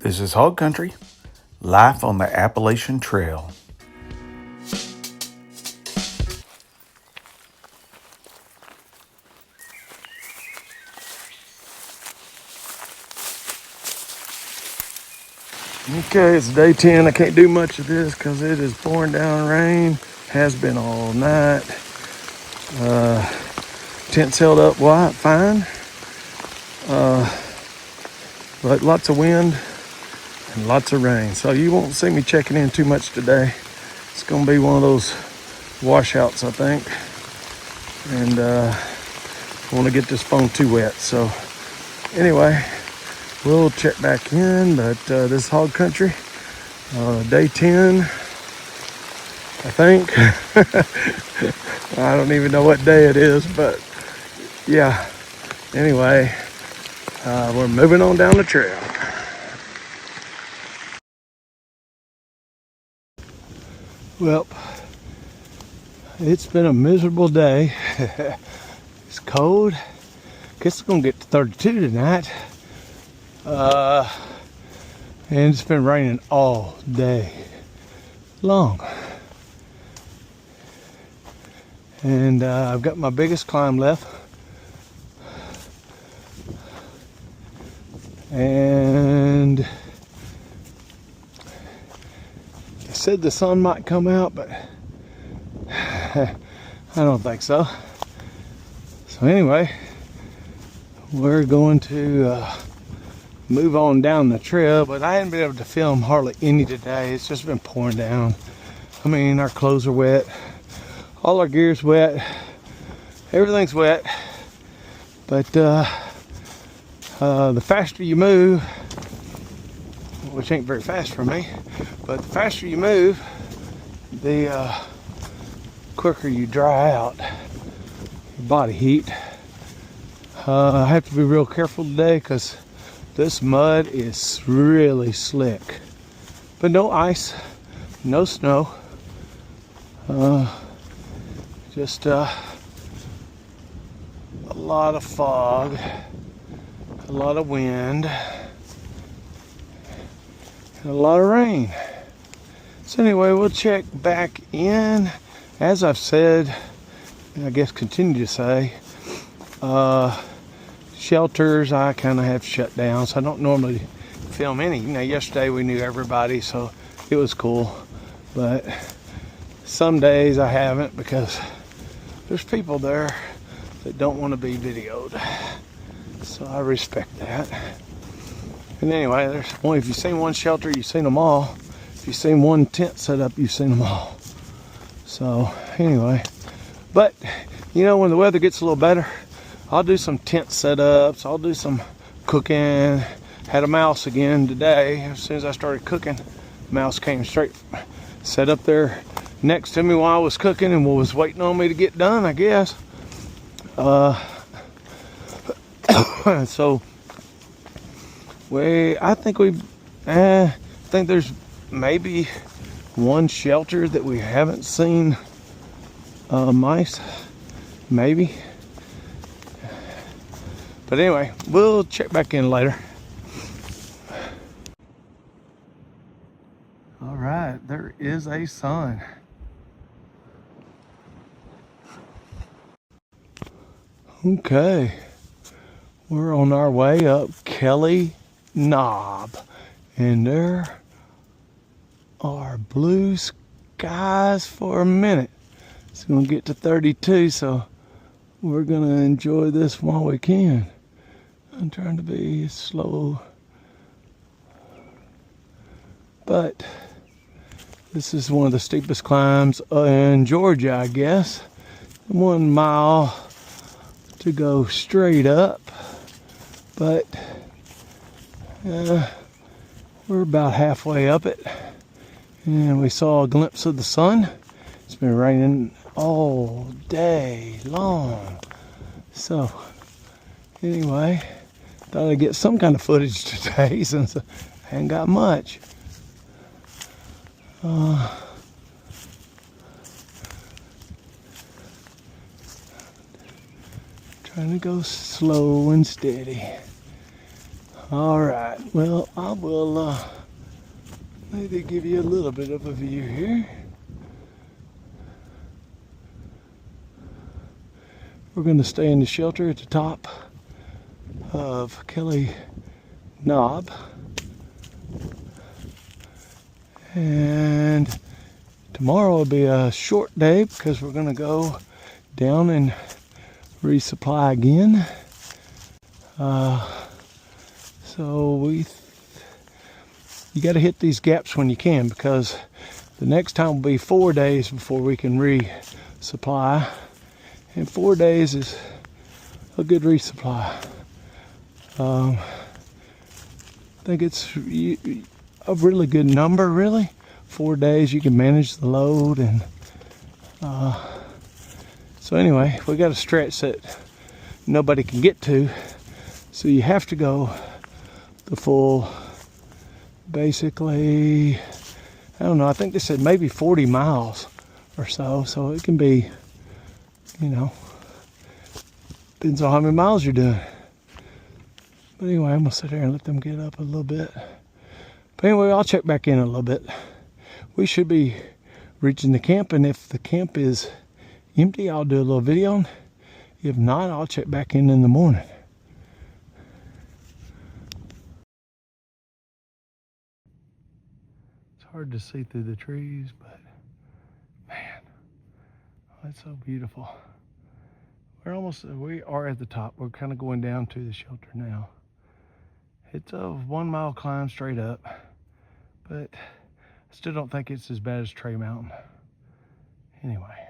This is HoggCountry, life on the Appalachian Trail. Okay, it's day 10. I can't do much of this because it is pouring down rain. Has been all night. Tent's held up fine. But lots of wind and lots of rain. So you won't see me checking in too much today. It's going to be one of those washouts, I think. And I want to get this phone too wet. So anyway, we'll check back in. But this is HoggCountry, day 10, I think. I don't even know what day it is, but yeah. Anyway, we're moving on down the trail. Well, it's been a miserable day. It's cold. Guess it's gonna get to 32 tonight. And it's been raining all day long. And I've got my biggest climb left. And they said the sun might come out, but I don't think so. So anyway, we're going to move on down the trail, but I haven't been able to film hardly any today. It's just been pouring down. I mean, our clothes are wet. All our gear's wet. Everything's wet. But the faster you move, which ain't very fast for me, but the faster you move, the quicker you dry out your body heat. I have to be real careful today because this mud is really slick. But no ice, no snow, just a lot of fog, a lot of wind, and a lot of rain. So anyway, we'll check back in. As I've said, and I guess continue to say, shelters I kind of have shut down, so I don't normally film any. You know, yesterday we knew everybody, so it was cool. But some days I haven't because there's people there that don't want to be videoed. So I respect that. And anyway, if you've seen one shelter, you've seen them all. If you've seen one tent set up, you've seen them all. So anyway, but you know, when the weather gets a little better, I'll do some tent setups. I'll do some cooking. Had a mouse again today. As soon as I started cooking, the mouse came straight, sat up there next to me while I was cooking and was waiting on me to get done, I guess. So I think there's maybe one shelter that we haven't seen mice, maybe. But anyway, we'll check back in later. All right, there is a sun. Okay, we're on our way up Kelly Knob, and there are blue skies for a minute. It's gonna get to 32, so we're gonna enjoy this while we can. I'm trying to be slow, but this is one of the steepest climbs in Georgia, I guess. 1 mile to go straight up, but we're about halfway up it, and we saw a glimpse of the sun. It's been raining all day long, so anyway, thought I'd get some kind of footage today since I hadn't got much. Trying to go slow and steady. All right, well, I will maybe give you a little bit of a view here. We're going to stay in the shelter at the top of Kelly Knob. And tomorrow will be a short day because we're going to go down and resupply again. So you got to hit these gaps when you can, because the next time will be 4 days before we can resupply, and 4 days is a good resupply. I think it's a really good number, really. 4 days you can manage the load, and so anyway, we got a stretch that nobody can get to, so you have to go the full, basically, I don't know, I think they said maybe 40 miles or so, so it can be, you know, depends on how many miles you're doing. But anyway, I'm gonna sit there and let them get up a little bit. But anyway, I'll check back in a little bit. We should be reaching the camp, and if the camp is empty, I'll do a little video. If not, I'll check back in the morning. It's hard to see through the trees, but man, that's so beautiful. We are at the top. We're kind of going down to the shelter now. It's a 1 mile climb straight up, but I still don't think it's as bad as Trey Mountain. Anyway.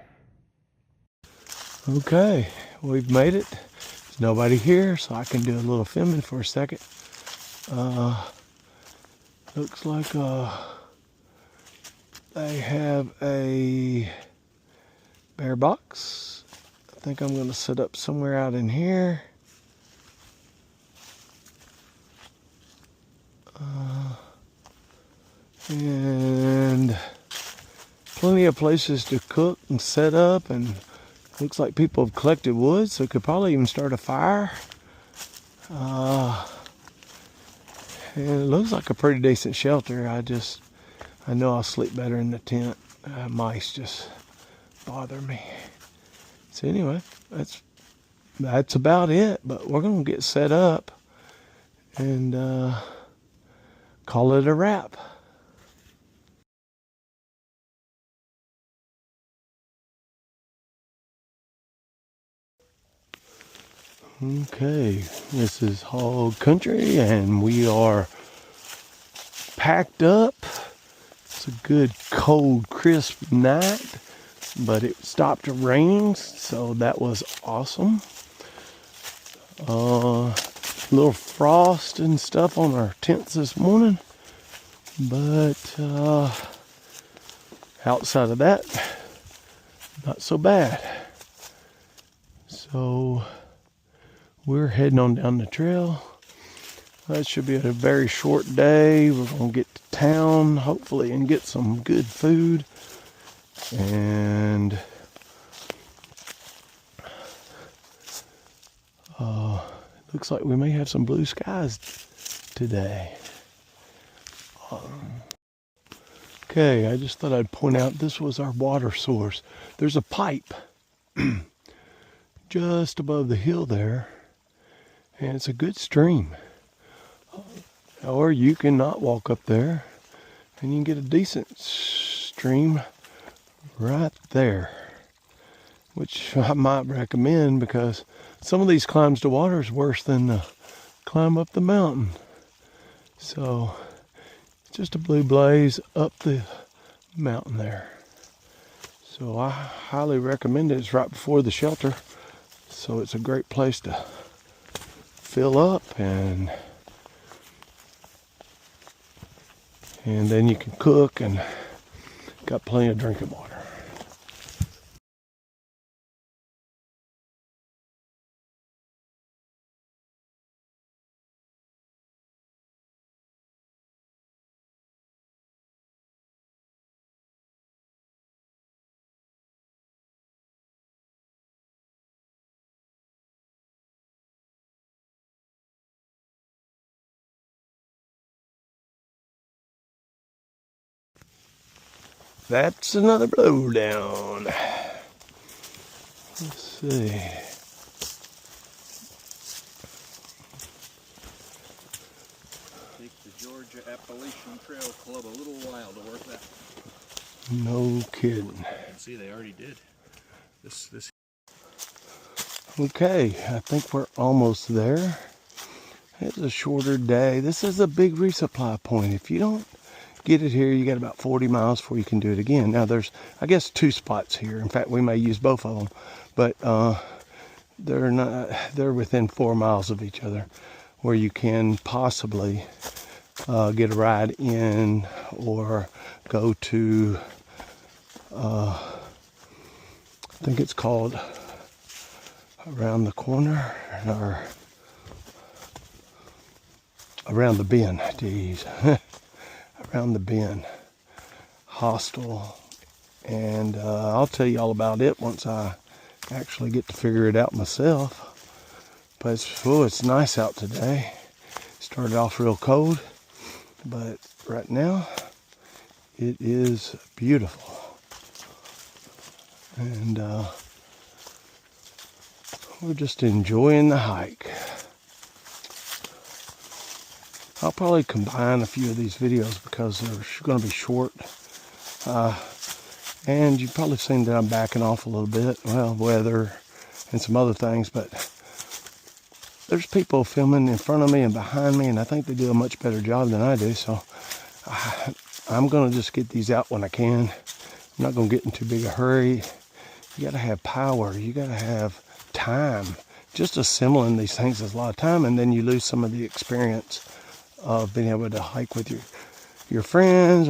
Okay, we've made it. There's nobody here, so I can do a little filming for a second. Looks like they have a bear box. I think I'm gonna set up somewhere out in here. And plenty of places to cook and set up, and looks like people have collected wood, so could probably even start a fire. And it looks like a pretty decent shelter. I know I'll sleep better in the tent. Mice just bother me. So anyway, that's about it. But we're gonna get set up and call it a wrap. Okay, this is HoggCountry, and we are packed up. It's a good, cold, crisp night, but it stopped raining, so that was awesome. Little frost and stuff on our tents this morning, but outside of that, not so bad. So we're heading on down the trail. That should be a very short day. We're going to get to town, hopefully, and get some good food. And looks like we may have some blue skies today. Okay, I just thought I'd point out this was our water source. There's a pipe just above the hill there, and it's a good stream. Or you cannot walk up there, and you can get a decent stream right there, which I might recommend, because some of these climbs to water is worse than the climb up the mountain. So it's just a blue blaze up the mountain there. So I highly recommend it. It's right before the shelter, so it's a great place to fill up, and then you can cook and got plenty of drinking water. That's another blowdown. Let's see. Take the Georgia Appalachian Trail Club a little while to work that. No kidding. See, they already did. This. Okay, I think we're almost there. It's a shorter day. This is a big resupply point. If you don't get it here, you got about 40 miles before you can do it again. Now there's, I guess, 2 spots here. In fact, we may use both of them, but they're within 4 miles of each other, where you can possibly get a ride in or go to, I think it's called Around the Corner, or Around the Bend, geez. Around the Bend Hostel. And I'll tell you all about it once I actually get to figure it out myself. But it's nice out today. Started off real cold, but right now it is beautiful. And we're just enjoying the hike. I'll probably combine a few of these videos because they're going to be short. And you've probably seen that I'm backing off a little bit. Well, weather and some other things, but there's people filming in front of me and behind me, and I think they do a much better job than I do. So I'm going to just get these out when I can. I'm not going to get in too big a hurry. You got to have power. You got to have time. Just assembling these things is a lot of time, and then you lose some of the experience of being able to hike with your friends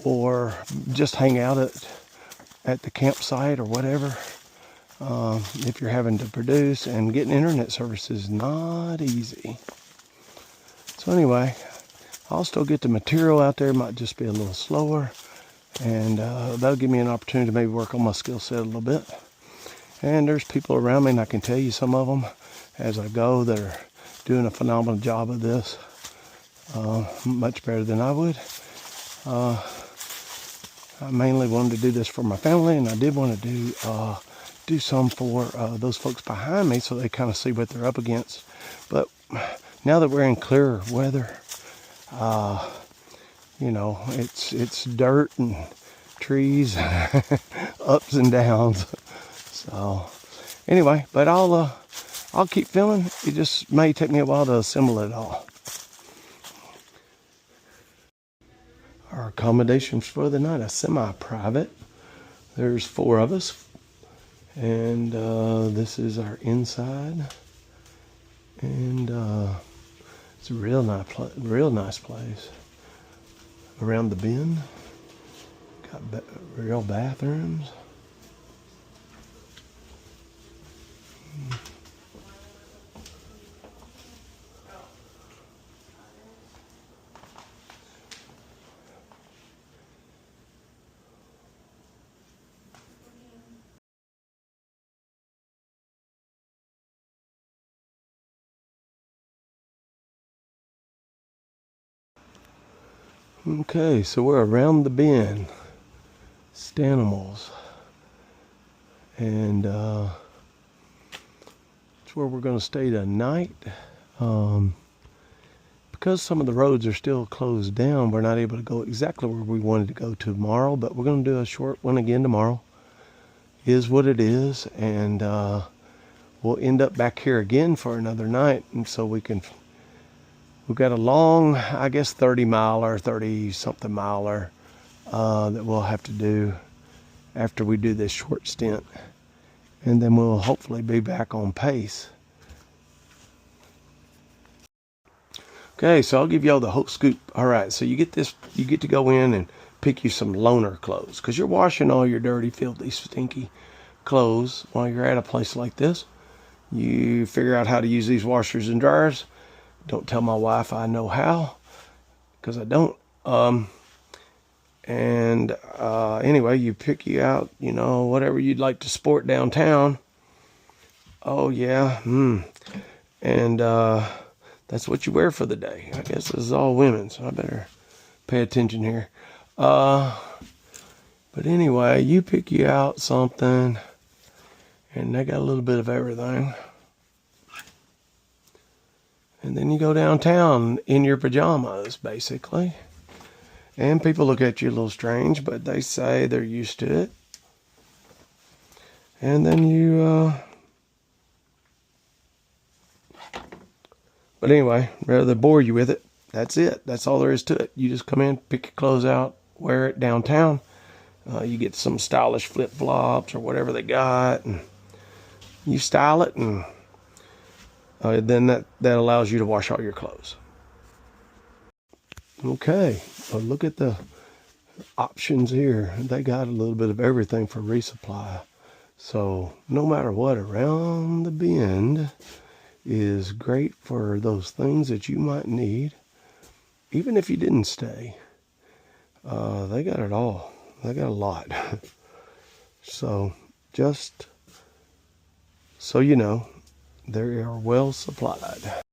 or just hang out at the campsite or whatever. If you're having to produce, and getting internet service is not easy. So anyway, I'll still get the material out there. It might just be a little slower, and that'll give me an opportunity to maybe work on my skill set a little bit. And there's people around me, and I can tell you some of them as I go that are doing a phenomenal job of this, much better than I would. I mainly wanted to do this for my family, and I did want to do some for those folks behind me so they kind of see what they're up against. But now that we're in clearer weather, you know, it's dirt and trees, ups and downs. So anyway, but I'll keep filming. It just may take me a while to assemble it all. Our accommodations for the night, a semi-private. There's 4 of us. And this is our inside. And it's a real nice place. Around the bend. Got real bathrooms. Okay, so we're around the bend, Stanimals, and it's where we're going to stay tonight. Because some of the roads are still closed down, we're not able to go exactly where we wanted to go tomorrow, but we're going to do a short one again tomorrow. Is what it is, and we'll end up back here again for another night, and so we've got a long, I guess 30-something miler that we'll have to do after we do this short stint, and then we'll hopefully be back on pace. Okay, so I'll give y'all the whole scoop. All right, so you get to go in and pick you some loaner clothes, because you're washing all your dirty, filthy, stinky clothes while you're at a place like this. You figure out how to use these washers and dryers. Don't tell my wife I know how, because I don't. Anyway, you pick you out, you know, whatever you'd like to sport downtown. Oh yeah, and that's what you wear for the day. I guess this is all women, so I better pay attention here. But anyway, you pick you out something, and they got a little bit of everything. And then you go downtown in your pajamas, basically. And people look at you a little strange, but they say they're used to it. And then but anyway, rather than bore you with it, that's it. That's all there is to it. You just come in, pick your clothes out, wear it downtown. You get some stylish flip-flops or whatever they got, and you style it, and then that allows you to wash all your clothes. Okay, well, look at the options here. They got a little bit of everything for resupply. So no matter what, Around the Bend is great for those things that you might need. Even if you didn't stay, they got it all. They got a lot. So just so you know, they are well supplied.